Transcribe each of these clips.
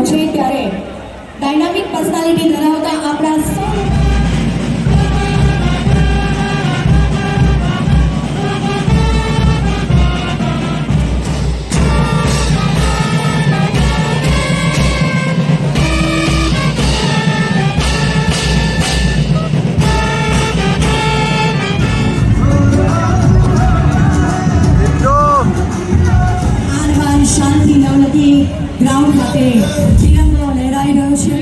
છે ત્યારે dynamic personality ધરાવતા આપણા શાંતિ નવનદી ગ્રાઉન્ડ ખાતે તિરંગો લહેરાઈ રહ્યો છે।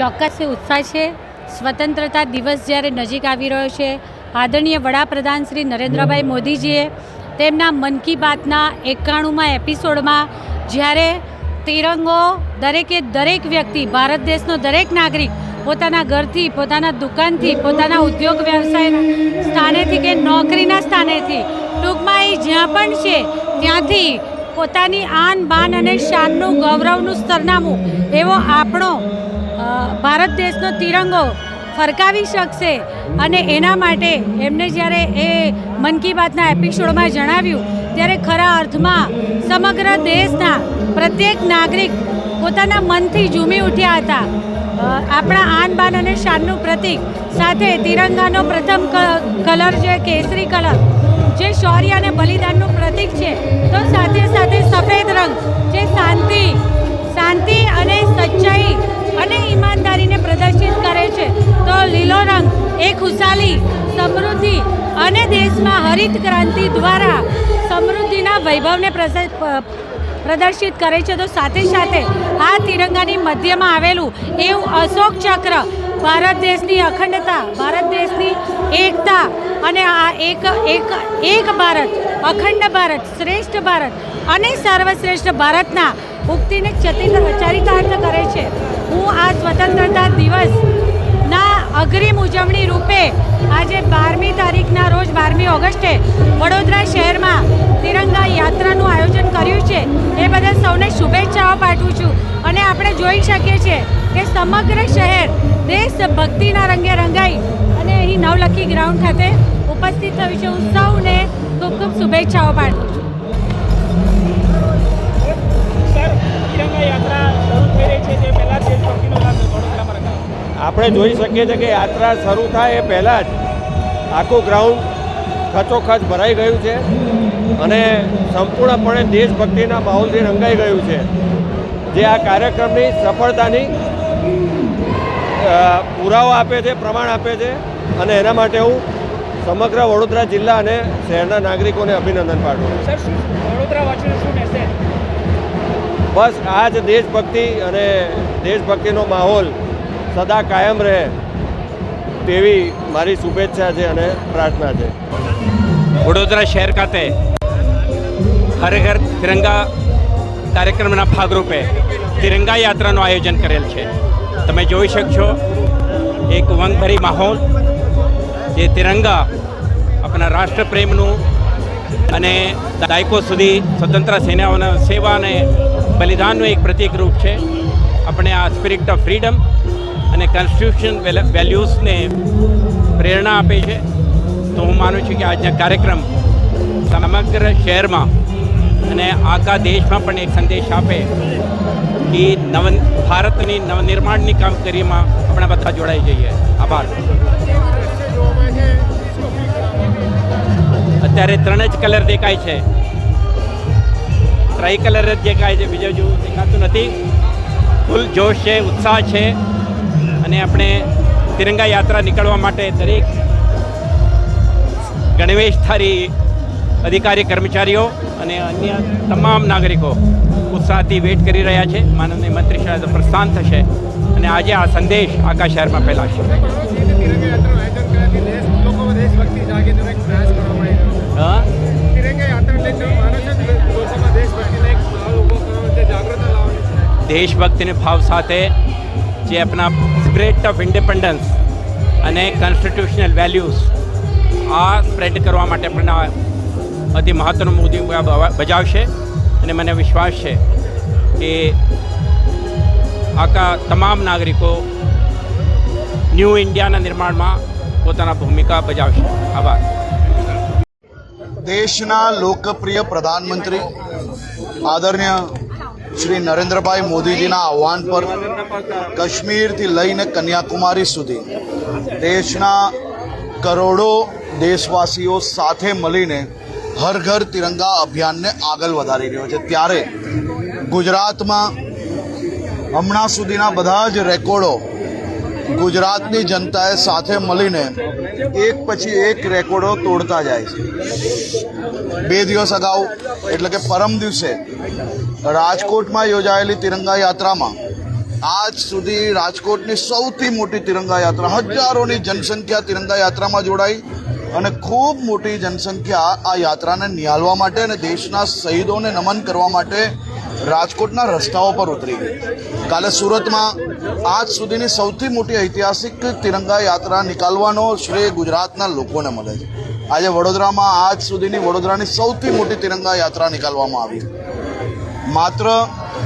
ચોક્કસ ઉત્સાહ છે. સ્વતંત્રતા દિવસ જ્યારે નજીક આવી રહ્યો છે, આદરણીય વડાપ્રધાન શ્રી નરેન્દ્રભાઈ મોદીજીએ તેમના મન કી બાતના 91મા એપિસોડમાં જ્યારે તિરંગો દરેક વ્યક્તિ, ભારત દેશનો દરેક નાગરિક પોતાના ઘરથી, પોતાના દુકાનથી, પોતાના ઉદ્યોગ વ્યવસાયના સ્થાનેથી કે નોકરીના સ્થાનેથી, ટૂંકમાં એ જ્યાં પણ છે ત્યાંથી પોતાની આન બાન અને શાનનું ગૌરવનું સરનામું એવો આપણો ભારત દેશનો તિરંગો ફરકાવી શકશે. અને એના માટે એમને જ્યારે એ મન કી બાતના એપિસોડમાં જણાવ્યું ત્યારે ખરા અર્થમાં સમગ્ર દેશના પ્રત્યેક નાગરિક પોતાના મનથી ઝૂમી ઉઠ્યા હતા. આપણા આન બાન અને શાનનું પ્રતીક સાથે તિરંગાનો પ્રથમ કલર છે કેસરી કલર, જે શૌર્ય અને બલિદાનનું પ્રતીક છે, તો સાથે સાથે સફેદ રંગ જે શાંતિ અને સચ્ચાઈ અને ઈમાનદારીને પ્રદર્શિત કરે છે, તો લીલો રંગ એ ખુશાલી, સમૃદ્ધિ અને દેશમાં હરિત ક્રાંતિ દ્વારા સમૃદ્ધિના વૈભવને પ્રદર્શિત કરે છે. તો સાથે સાથે આ તિરંગાની મધ્યમાં આવેલું એવું અશોક ચક્ર ભારત દેશની અખંડતા, ભારત દેશની એકતા અને આ એક ભારત, અખંડ ભારત, શ્રેષ્ઠ ભારત અને સર્વશ્રેષ્ઠ ભારતના ઉક્તિને ચરિતાર્થ કરે છે. હું આ સ્વતંત્રતા દિવસના અગ્રિમ ઉજવણી રૂપે આજે 12મી તારીખના રોજ 12મી ઓગસ્ટે વડોદરા શહેરમાં તિરંગા યાત્રાનું આયોજન કર્યું છે. એ બદલ સૌને શુભેચ્છાઓ પાઠવું છું. અને આપણે જોઈ શકીએ છીએ કે સમગ્ર શહેર દેશભક્તિના રંગે રંગાઈ અને અહીં નવલખી ગ્રાઉન્ડ ખાતે ઉપસ્થિત થયું છે. હું સૌને ખૂબ ખૂબ શુભેચ્છાઓ પાઠવું છું. આપણે જોઈ શકીએ છીએ કે યાત્રા શરૂ થાય એ પહેલાં જ આખું ગ્રાઉન્ડ ખચોખચ ભરાઈ ગયું છે અને સંપૂર્ણપણે દેશભક્તિના માહોલથી રંગાઈ ગયું છે, જે આ કાર્યક્રમની સફળતાની પુરાવો આપે છે, પ્રમાણ આપે છે. અને એના માટે હું સમગ્ર વડોદરા જિલ્લા અને શહેરના નાગરિકોને અભિનંદન પાઠવું છું. બસ આ જ દેશભક્તિ અને દેશભક્તિનો માહોલ સદા કાયમ રહે તેવી મારી શુભેચ્છા છે અને પ્રાર્થના છે. વડોદરા શહેર ખાતે હર ઘર તિરંગા કાર્યક્રમના ભાગરૂપે તિરંગા યાત્રાનું આયોજન કરેલ છે. તમે જોઈ શકશો એક ઉમંગભરી માહોલ, જે તિરંગા આપણા રાષ્ટ્રપ્રેમનું અને દાયકો સુધી સ્વતંત્ર સેનાઓના સેવા અને બલિદાનનું એક પ્રતીક રૂપ છે. આપણે આ સ્પિરિટ ઓફ ફ્રીડમ અને કોન્સ્ટિટ્યુશન વેલ્યુઝને પ્રેરણા આપે છે. તો હું માનું છું કે આજના કાર્યક્રમ સમગ્ર શહેરમાં અને આખા દેશમાં પણ એક સંદેશ આપે કે ભારતની નવનિર્માણની કામગીરીમાં આપણે બધા જોડાઈ જઈએ. આભાર. અત્યારે 3 જ કલર દેખાય છે, ટ્રાઈ કલર જ દેખાય છે, બીજું જેવું દેખાતું નથી. ફૂલ જોશ છે, ઉત્સાહ છે અને આપણે તિરંગા યાત્રા નીકળવા માટે દરેક ગણવેશધારી અધિકારી, કર્મચારીઓ અને અન્ય તમામ નાગરિકો ઉત્સાહથી વેટ કરી રહ્યા છે. માનનીય મંત્રી સાહેબ પ્રસ્થાન થશે અને આજે આ સંદેશ આખા શહેરમાં ફેલાશે. દેશભક્તિને ભાવ સાથે જે આપણા સ્પિરિટ ઓફ ઇન્ડિપેન્ડન્સ અને કોન્સ્ટિટ્યુશનલ વેલ્યુઝ આ સ્પ્રેડ કરવા માટે પણ અતિ મહત્ત્વનું ભૂમિકા બજાવશે. અને મને વિશ્વાસ છે કે આખા તમામ નાગરિકો ન્યૂ ઇન્ડિયાના નિર્માણમાં પોતાના ભૂમિકા બજાવશે. આભાર. દેશના લોકપ્રિય પ્રધાનમંત્રી આદરણીય શ્રી નરેન્દ્રભાઈ મોદીજીના આહ્વાન પર કાશ્મીરથી લઈને કન્યાકુમારી સુધી દેશના કરોડો દેશવાસીઓ સાથે મળીને હર ઘર તિરંગા અભિયાનને આગળ વધારી રહ્યો છે. ત્યારે ગુજરાતમાં હમણાં સુધીના બધા જ રેકોર્ડો ગુજરાતની જનતાએ સાથે મળીને એક પછી એક રેકોર્ડો તોડતા જાય છે. 2 દિવસ અગાઉ એટલે કે પરમ દિવસે રાજકોટમાં યોજાયેલી તિરંગા યાત્રામાં આજ સુધી રાજકોટની સૌથી મોટી તિરંગા યાત્રા, હજારોની જનસંખ્યા તિરંગા યાત્રામાં જોડાઈ અને ખૂબ મોટી જનસંખ્યા આ યાત્રાને નિહાળવા માટે અને દેશના શહીદોને નમન કરવા માટે રાજકોટના રસ્તાઓ પર ઉતરી ગઈ. કાલે સુરતમાં આજ સુધીની સૌથી મોટી ઐતિહાસિક તિરંગા યાત્રા નિકાલવાનો શ્રેય ગુજરાતના લોકોને મળે છે. આજે વડોદરામાં આજ સુધીની વડોદરાની સૌથી મોટી તિરંગા યાત્રા નિકાલવામાં આવી. માત્ર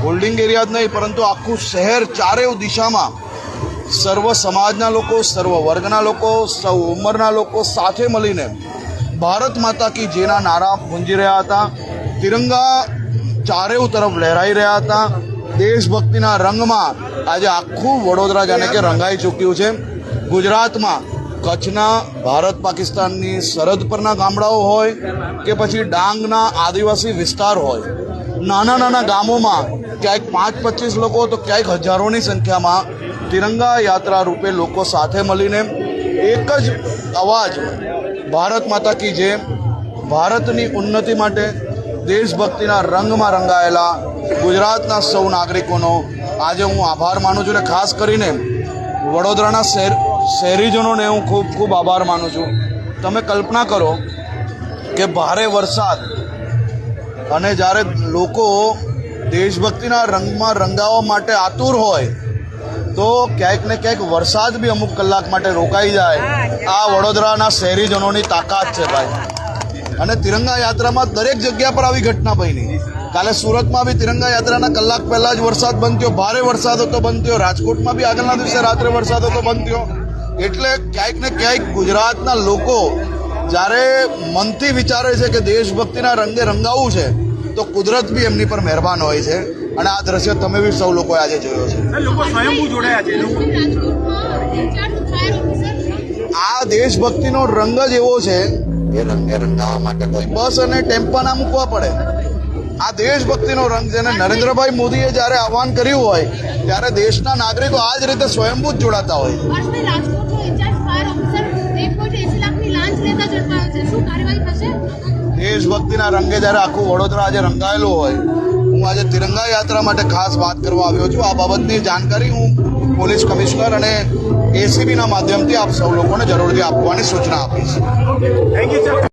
હોલ્ડિંગ એરિયા જ નહીં, પરંતુ આખું શહેર ચારેય દિશામાં સર્વ સમાજના લોકો, સર્વ વર્ગના લોકો, સૌ ઉંમરના લોકો સાથે મળીને ભારત માતા કી જેના નારા ગુંજી રહ્યા હતા. તિરંગા ચારેય તરફ લહેરાઈ રહ્યા હતા. દેશભક્તિના રંગમાં આજે આખું વડોદરા જાણે કે રંગાઈ ચૂક્યું છે. ગુજરાતમાં કચ્છના ભારત પાકિસ્તાનની સરહદ પરના ગામડાઓ હોય કે પછી ડાંગના આદિવાસી વિસ્તાર હોય, નાના નાના ગામોમાં ક્યાંક 5-25 લોકો તો ક્યાંક હજારોની સંખ્યામાં તિરંગા યાત્રા રૂપે લોકો સાથે મળીને એક જ અવાજ, ભારત માતા કી જય, ભારતની ઉન્નતિ માટે દેશભક્તિના રંગમાં રંગાયેલા ગુજરાતના સૌ નાગરિકોનો આજે હું આભાર માનું છું. અને ખાસ કરીને વડોદરાના શહેરીજનોને હું ખૂબ ખૂબ આભાર માનું છું. તમે કલ્પના કરો કે ભારે વરસાદ અને જ્યારે લોકો દેશભક્તિના રંગમાં રંગાવવા માટે આતુર હોય તો ક્યાંક ને ક્યાંક વરસાદ બી અમુક કલાક માટે રોકાઈ જાય. આ વડોદરાના શહેરીજનોની તાકાત છે ભાઈ. અને તિરંગા યાત્રામાં દરેક જગ્યા પર આવી ઘટના બની. કાલે સુરતમાં બી તિરંગા યાત્રાના કલાક પહેલાં જ વરસાદ બંધ થયો, ભારે વરસાદ હતો, બંધ થયો. રાજકોટમાં બી આગળના દિવસે રાત્રે વરસાદ હતો, બંધ થયો. એટલે ક્યાંક ને ક્યાંક ગુજરાતના લોકો જ્યારે મનથી વિચારે છે કે દેશભક્તિના રંગે રંગાવવું છે તો કુદરત બી એમની પર મહેરબાન હોય છે. અને આ દ્રશ્ય તમે બી સૌ લોકોએ આજે જોયો છે. આ દેશભક્તિનો રંગ જ એવો છે, એ રંગે રંગાવવા માટે કોઈ બસ અને ટેમ્પા ના મૂકવા પડે. આ દેશભક્તિનો રંગ છે. અને નરેન્દ્રભાઈ મોદીએ જ્યારે આહવાન કર્યું હોય ત્યારે દેશના નાગરિકો આ જ રીતે સ્વયંભૂત જોડાતા હોય. દેશભક્તિના રંગે જ્યારે આખું વડોદરા આજે રંગાયેલું હોય, હું આજે તિરંગા યાત્રા માટે ખાસ વાત કરવા આવ્યો છું. આ બાબતની જાણકારી હું પોલીસ કમિશનર અને એસીબીના માધ્યમથી આપ સૌ લોકોને જરૂરથી આપવાની સૂચના આપીશ. Thank you sir.